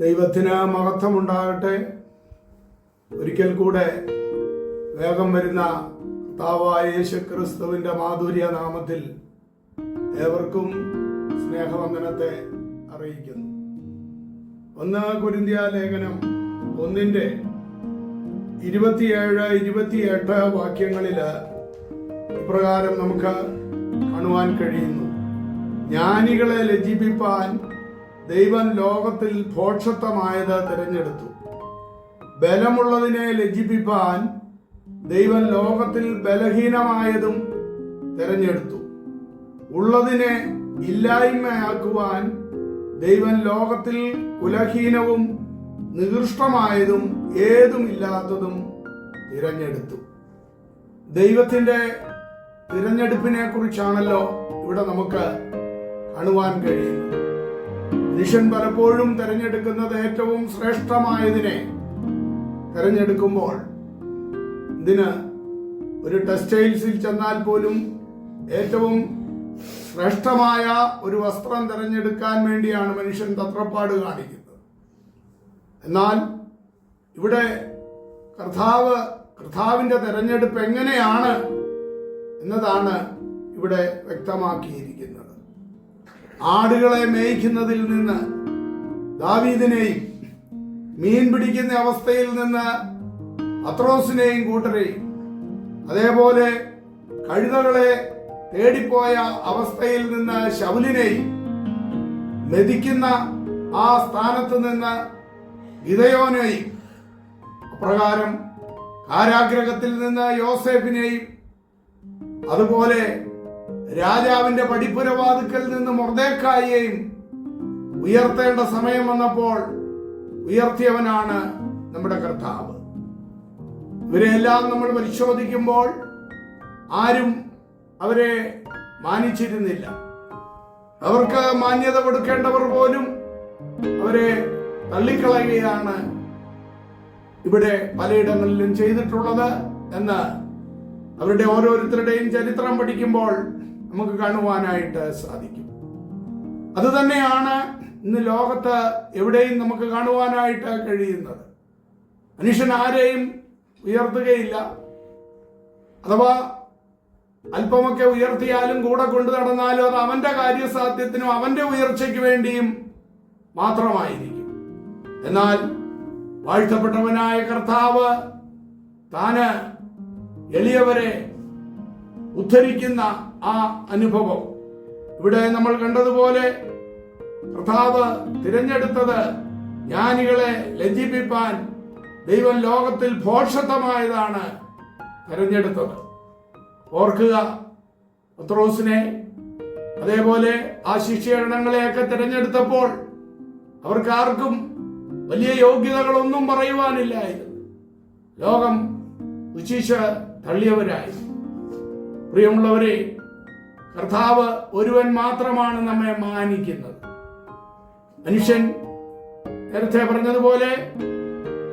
ദൈവത്തിന് മഹത്വമുണ്ടാകട്ടെ. ഒരിക്കൽ കൂടെ വേഗം വരുന്ന കർത്താവായ യേശുക്രിസ്തുവിന്റെ മാധുര്യ നാമത്തിൽ ഏവർക്കും സ്നേഹവന്ദനത്തെ അറിയിക്കുന്നു. 1 കൊരിന്ത്യ ലേഖനം 1:27-28 വാക്യങ്ങളിൽ ഇപ്രകാരം നമുക്ക് കാണുവാൻ കഴിയുന്നു: ജ്ഞാനികളെ ലജ്ജിപ്പിപ്പാൻ ദൈവം ലോകത്തിൽ ഭോഷത്വമായത് തിരഞ്ഞെടുത്തു. ബലമുള്ളതിനെ ലജ്ജിപ്പിപ്പാൻ ദൈവം ലോകത്തിൽ ബലഹീനമായതും തിരഞ്ഞെടുത്തു. ഉള്ളതിനെ ഇല്ലായ്മയാക്കുവാൻ ദൈവം ലോകത്തിൽ കുലഹീനവും നികൃഷ്ടമായതും ഏതുമില്ലാത്തതും തിരഞ്ഞെടുത്തു. ദൈവത്തിന്റെ തിരഞ്ഞെടുപ്പിനെ കുറിച്ചാണല്ലോ ഇവിടെ നമുക്ക് കാണുവാൻ കഴിയുന്നത്. മനുഷ്യൻ പലപ്പോഴും തിരഞ്ഞെടുക്കുന്നത് ഏറ്റവും ശ്രേഷ്ഠമായതിനെ തിരഞ്ഞെടുക്കുമ്പോൾ, ഇതിന് ഒരു ടെക്സ്റ്റൈൽസിൽ ചെന്നാൽ പോലും ഏറ്റവും ശ്രേഷ്ഠമായ ഒരു വസ്ത്രം തിരഞ്ഞെടുക്കാൻ വേണ്ടിയാണ് മനുഷ്യൻ തത്രപ്പാട് കാണിക്കുന്നത്. എന്നാൽ ഇവിടെ കർത്താവിന്റെ തിരഞ്ഞെടുപ്പ് എങ്ങനെയാണ് എന്നതാണ് ഇവിടെ വ്യക്തമാക്കിയിരിക്കുന്നത്. ആടുകളെ മേയ്ക്കുന്നതിൽ നിന്ന് ദാവീദിനെയും മീൻ പിടിക്കുന്ന അവസ്ഥയിൽ നിന്ന് പത്രോസിനെയും കൂട്ടരെയും, അതേപോലെ കഴുതകളെ തേടിപ്പോയ അവസ്ഥയിൽ നിന്ന് ശൗലിനെയും, മെതിക്കുന്ന ആ സ്ഥാനത്ത് നിന്ന് ഗിദെയോനെയും, അപ്രകാരം കാരാഗ്രഹത്തിൽ നിന്ന് യോസേഫിനെയും, അതുപോലെ രാജാവിന്റെ പടിപ്പുരവാതിക്കൽ നിന്ന് മൊർദെഖായിയെയും ഉയർത്തേണ്ട സമയം വന്നപ്പോൾ ഉയർത്തിയവനാണ് നമ്മുടെ കർത്താവ്. ഇവരെല്ലാം നമ്മൾ പരിശോധിക്കുമ്പോൾ ആരും അവരെ മാനിച്ചിരുന്നില്ല. അവർക്ക് മാന്യത കൊടുക്കേണ്ടവർ പോലും അവരെ തള്ളിക്കളയുകയാണ് ഇവിടെ പലയിടങ്ങളിലും ചെയ്തിട്ടുള്ളത് എന്ന് അവരുടെ ഓരോരുത്തരുടെയും ചരിത്രം പഠിക്കുമ്പോൾ നമുക്ക് കാണുവാനായിട്ട് സാധിക്കും. അതുതന്നെയാണ് ഇന്ന് ലോകത്ത് എവിടെയും നമുക്ക് കാണുവാനായിട്ട് കഴിയുന്നത്. മനുഷ്യൻ ആരെയും ഉയർത്തുകയില്ല. അഥവാ അല്പമൊക്കെ ഉയർത്തിയാലും കൂടെ കൊണ്ടു നടന്നാലും അത് അവന്റെ കാര്യസാധ്യത്തിനും അവന്റെ ഉയർച്ചയ്ക്ക് വേണ്ടിയും മാത്രമായിരിക്കും. എന്നാൽ വാഴ്ത്തപ്പെട്ടവനായ കർത്താവ് താന് എളിയവരെ ഉദ്ധരിക്കുന്ന ആ അനുഭവം ഇവിടെ നമ്മൾ കണ്ടതുപോലെ, കർത്താവ് തിരഞ്ഞെടുത്തത് ജ്ഞാനികളെ ലജ്ജിപ്പിപ്പാൻ ദൈവം ലോകത്തിൽ ഭോഷത്വമായതാണ് തിരഞ്ഞെടുത്തത്. ഓർക്കുക, പത്രോസിനെ, അതേപോലെ ആ ശിഷ്യഗണങ്ങളെയൊക്കെ തിരഞ്ഞെടുത്തപ്പോൾ അവർക്ക് ആർക്കും വലിയ യോഗ്യതകളൊന്നും പറയുവാനില്ലായിരുന്നു. ലോകം പുച്ഛിച്ച് തള്ളിയവരായി. പ്രിയമുള്ളവരെ, കർത്താവ് ഒരുവൻ മാത്രമാണ് നമ്മെ മാനിക്കുന്നത്. മനുഷ്യൻ നേരത്തെ പറഞ്ഞതുപോലെ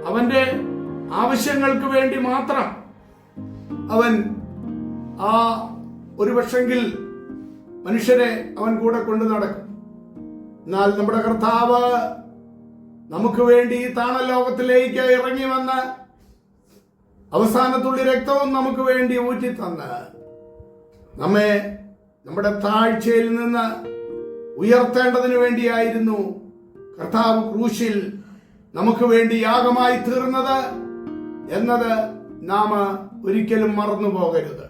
അവന്റെ ആവശ്യങ്ങൾക്ക് വേണ്ടി മാത്രം അവൻ ആ ഒരു പക്ഷെങ്കിൽ മനുഷ്യരെ അവൻ കൂടെ കൊണ്ടു നടക്കും. എന്നാൽ നമ്മുടെ കർത്താവ് നമുക്ക് വേണ്ടി താണലോകത്തിലേക്ക് ഇറങ്ങി വന്ന് അവസാനത്തുള്ളി രക്തവും നമുക്ക് വേണ്ടി ഊറ്റിത്തന്ന് നമ്മെ നമ്മുടെ താഴ്ചയിൽ നിന്ന് ഉയർത്തേണ്ടതിനു വേണ്ടിയായിരുന്നു കർത്താവ് ക്രൂശിൽ നമുക്ക് വേണ്ടി യാഗമായി തീർന്നത് എന്നത് നാം ഒരിക്കലും മറന്നു പോകരുത്.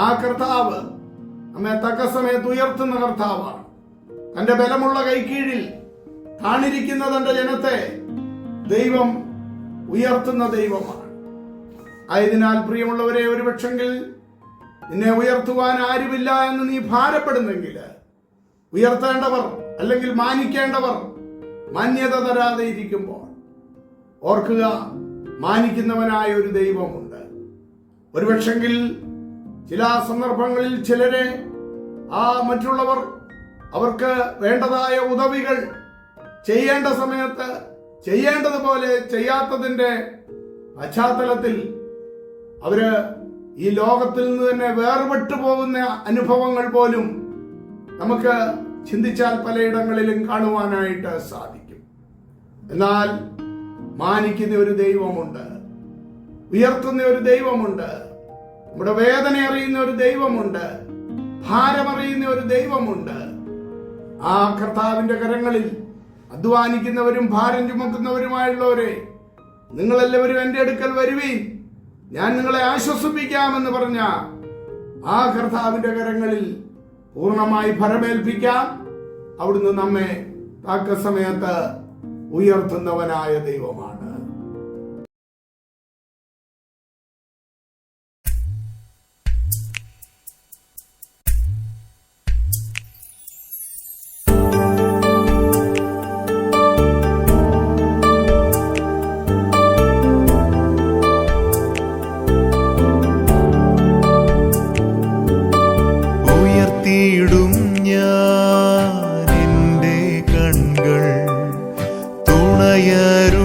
ആ കർത്താവ് നമ്മെ തക്ക സമയത്ത് ഉയർത്തുന്ന കർത്താവാണ്. തന്റെ ബലമുള്ള കൈക്കീഴിൽ താണിരിക്കുന്ന തന്റെ ജനത്തെ ദൈവം ഉയർത്തുന്ന ദൈവമാണ്. ആയതിനാൽ പ്രിയമുള്ളവരെ, ഒരു പക്ഷെങ്കിൽ നിന്നെ ഉയർത്തുവാൻ ആരുമില്ല എന്ന് നീ ഭാരപ്പെടുന്നെങ്കിൽ, ഉയർത്തേണ്ടവർ അല്ലെങ്കിൽ മാനിക്കേണ്ടവർ മാന്യത തരാതെ ഇരിക്കുമ്പോൾ ഓർക്കുക, മാനിക്കുന്നവനായ ഒരു ദൈവമുണ്ട്. ഒരുപക്ഷെങ്കിൽ ചില സന്ദർഭങ്ങളിൽ ചിലരെ മറ്റുള്ളവർ അവർക്ക് വേണ്ടതായ ഉദവികൾ ചെയ്യേണ്ട സമയത്ത് ചെയ്യേണ്ടതുപോലെ ചെയ്യാത്തതിന്റെ പശ്ചാത്തലത്തിൽ അവര് ഈ ലോകത്തിൽ നിന്ന് തന്നെ വേർപെട്ടു പോകുന്ന അനുഭവങ്ങൾ പോലും നമുക്ക് ചിന്തിച്ചാൽ പലയിടങ്ങളിലും കാണുവാനായിട്ട് സാധിക്കും. എന്നാൽ മാനിക്കുന്ന ഒരു ദൈവമുണ്ട്, ഉയർത്തുന്ന ഒരു ദൈവമുണ്ട്, നമ്മുടെ വേദന അറിയുന്ന ഒരു ദൈവമുണ്ട്, ഭാരമറിയുന്ന ഒരു ദൈവമുണ്ട്. ആ കർത്താവിന്റെ കരങ്ങളിൽ അധ്വാനിക്കുന്നവരും ഭാരം ചുമക്കുന്നവരുമായുള്ളവരെ, നിങ്ങളെല്ലാവരും എൻ്റെ അടുക്കൽ വരുവീൻ, ഞാൻ നിങ്ങളെ ആശ്വസിപ്പിക്കാമെന്ന് പറഞ്ഞ ആ കർത്താവിന്റെ കരങ്ങളിൽ പൂർണ്ണമായി ഫലമേൽപ്പിക്കാം. അവിടുന്ന് നമ്മെ തക്ക സമയത്ത് ഉയർത്തുന്നവനായ ദൈവമാണ്. ഉയർത്തിയിടും ഞാൻ എൻ്റെ കൺകൾ തുണയരു